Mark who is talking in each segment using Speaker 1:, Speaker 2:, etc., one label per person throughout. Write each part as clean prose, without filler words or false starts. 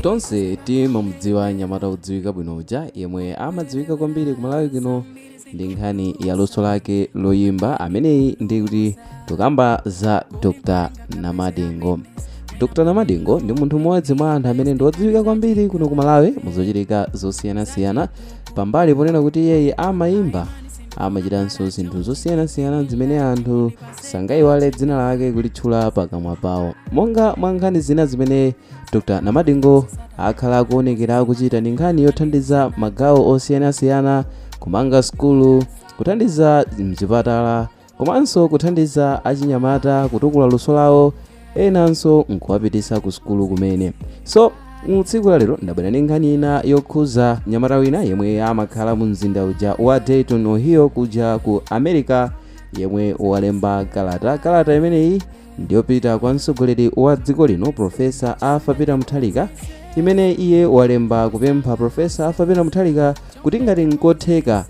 Speaker 1: tonse timamudziwa nyamata udziwika bwino uja yemwe amadziwika kwambiri kumalawi kuno ndi nkhani ya luso lake loyimba ameneyi ndi kuti tukamba za Dr. Namadingo. Dr. Namadingo ndi munthu mmodzi mwa anthu amene ndi odziwika kwambiri kuno kumalawi muzochitika zosiyanasiyana pambali ponena kuti iyeyi amayimba amachitanso zinthu zosiyanasiyana zimene anthu sangayiwale dzina lake kulitchula pakamwa pawo. Monga mwa nkhani zina zimene Dr. Namadingo akhala akuonekera kuchita ndi nkhani yothandiza magawo osiyanasiyana, kumanga skulu, kuthandiza mchipatala, komanso kuthandiza achinyamata kutukula luso lawo, enanso nkuwapitisa ku skulu kumene. So tsiku la lero ndabwera ndi nkhani ina yokhuza nyamata wina yemwe amakhala mu mzinda uja wa Dayton, Ohio kuja ku America, yemwe walemba kalata imeneyi ndiyopita kwa mtsogoleri wa dziko lino Profesa Arthur Peter Mutharika, imene iye walemba kupempha Profesa Arthur Peter Mutharika kuti ngati nkotheka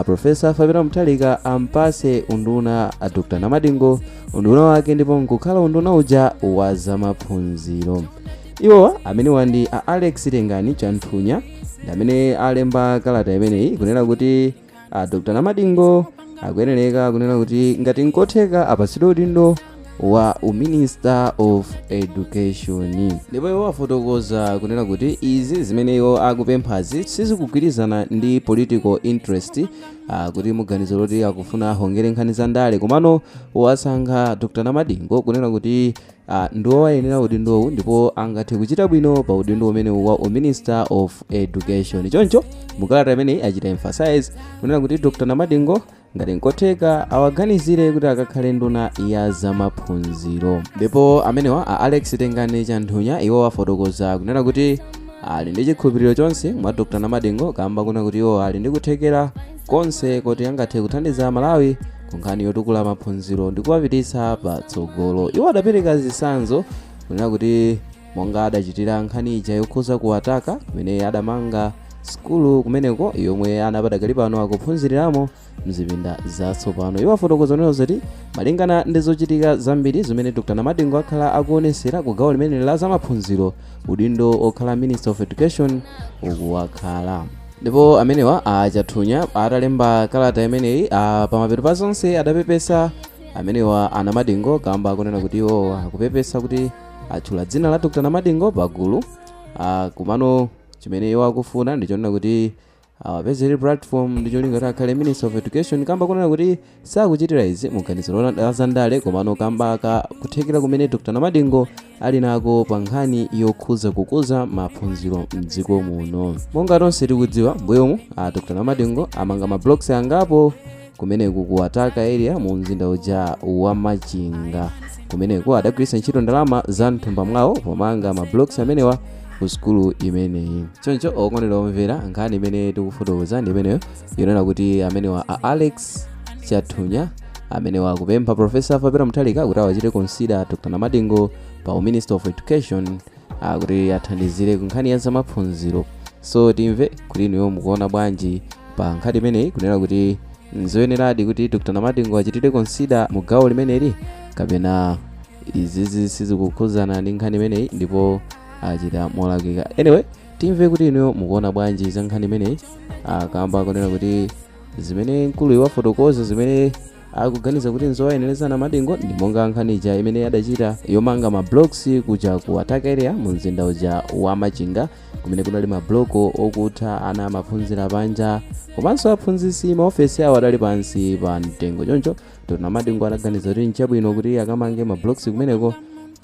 Speaker 1: Profesa Arthur Peter Mutharika ampase unduna Dr. Namadingo unduna wake, ndipo nkukhala unduna uja wa zamaphunziro. Iwowa amene wandi Alex Tengani Chanthunya ndi amene alemba kalata imeneyi kunena kuti Dr. Namadingo akuyenera kunena kuti ngati nkotheka apasidwe udindo wa Minister of Education. Ndipo iwo afotokoza kunena kuti izi zimene iwo akupemphazi sizikugwirizana ndi political interest, kuti muganizo loti akufuna ahongere nkhani za ndale, komano wasankha Dr. Namadingo kunena kuti ndiwo wayenera udindowu ndipo angathe kuchita bwino pa udindo umene wa Minister of Education. Choncho mukalata imene achita emphasize kunena kuti Dr. Namadingo ngati nkotheka awaganizire kuti akakhale nduna ya zamaphunziro. Ndipo amenewa Alex Tengani Chanthunya iwo afotokoza kunena kuti ali ndi chikhulupiriro chonse mwa Dr. Namadingo, kamba kuna kuti iwo ali ndi kuthekera konse kuti angathe kuthandiza Malawi ku nkhani yotukula maphunziro ndi kuwapititsa patsogolo. Iwo adapereka zitsanzo kunena kuti monga adachitira nkhani ija yokhuza kuwataka kumene adamanga skulu kumeneko yomwe ana padakali pano akuphunziriramo mzipinda zatsopano. Iwo afotokoza neno zoti malingana ndi zochitika zambiri zimene Dr. Namadingo akhala akuonesera ku gawo limene la zamaphunziro, udindo okhala Minister of Education ukuwakhala. Ndipo amenewa Chanthunya atalemba kalata imeneyi pamapeto pa zonse adapepesa amenewa Namadingo, kamba kunena kuti iwo akupepesa kuti atchula dzina la Dr. Namadingo pagulu, kumano chimene iwo akufuna ndichonena kuti apezere platform ndicholinga kuti akhale Minister of Education, kamba kunena kuti sakuchitira izi muganizo la zandale, komano kamba kuthekera kumene Dr. Namadingo ali nako pa nkhani yokhuza kukuza maphunziro mdziko muno. Monga tonse tikudziwa mbuyomu Dr. Namadingo amanga mablocks angapo kumeneku kuwataka area mu mzinda uja wa Machinga, kumeneko adagwiritsa ntchito ndalama za mthumba mwawo pomanga mablocks amenewa ku skulu imeneyi. Choncho okondedwa omvera, nkhani imene tikufotokoza ndi imeneyo yonena kuti amenewa Alex Chanthunya amenewa kupempha Profesa Arthur Peter Mutharika kuti awachite consider Dr. Namadingo pa Minister of Education kuti athandizire ku nkhani ya zamaphunziro. So timve kuti inuyo mukuona bwanji pa nkhani imeneyi, kunena kuti nzoyeneradi kuti Dr. Namadingo achitire consider mu gawo limeneli kapena izizi sizikukhuzana ndi nkhani imeneyi ndipo achita molakika. Anyway, timve kuti inuyo mukuona bwanji za nkhani imeneyi, kamba kunena kuti zimene mkulu iwafotokoza zimene akuganiza kuti nzowayenereza Namadingo ndi monga nkhani ija imene adachita yomanga mablocks kuja kuwataka area mu mzinda uja wa Machinga, kumene kunali mabloko okutha ana amaphunzira panja, komanso aphunzitsi maofesi awo adali pansi pa mtengo. Choncho Dr. Namadingo adaganiza kuti nchabwino kuti akamange mablocks kumeneko,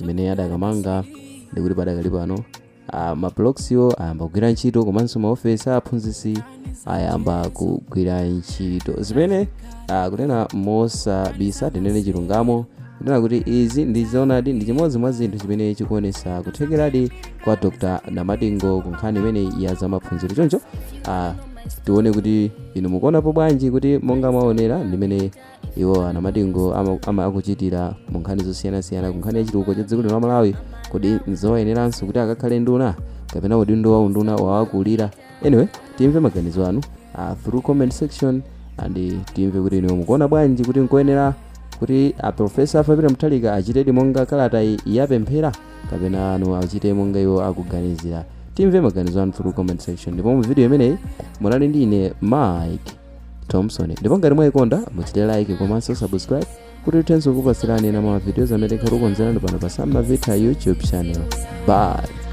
Speaker 1: imene adakamanga ndikuti padakali pano mablocks yo ayamba kugwira ntchito, komanso maofesi aphunzitsi ayamba kugwira ntchito, zimene kunena mosabisa tinene chilungamo kunena kuti izi ndizoonadi ndi chimodzi mwa zinthu chimene chikuonesa kuthekeradi kwa Dr. Namadingo ku nkhani imene ya zamaphunziro. Choncho tione kuti inu mukuonapo bwanji kuti monga mwaonera ndimene iwo Namadingo akuchitira mu nkhani zosiyanasiyana ku nkhani ya chitukuko cha dziko lino la Malawi, kodi nzowayeneranso kuti akakhale nduna kapena udindo wa unduna wawakulira. Anyway, timve maganizo anu through comment section, and timve kuti inu mukuona bwanji kuti nkoyenera kuti Profesa Arthur Peter Mutharika achitedi monga kalata yapemphera kapena anu achite monga iwo akuganizira. timve maganizo anu through comment section. Ndipo mu video imeneyi munali ndi ine Mike Thompson. Ndipo ngati mwayikonda muchite like komanso subscribe kuti tithenso kupasirani ena ma videos amene tikhalukonzerani pano pa Sama Vita YouTube channel. Bye.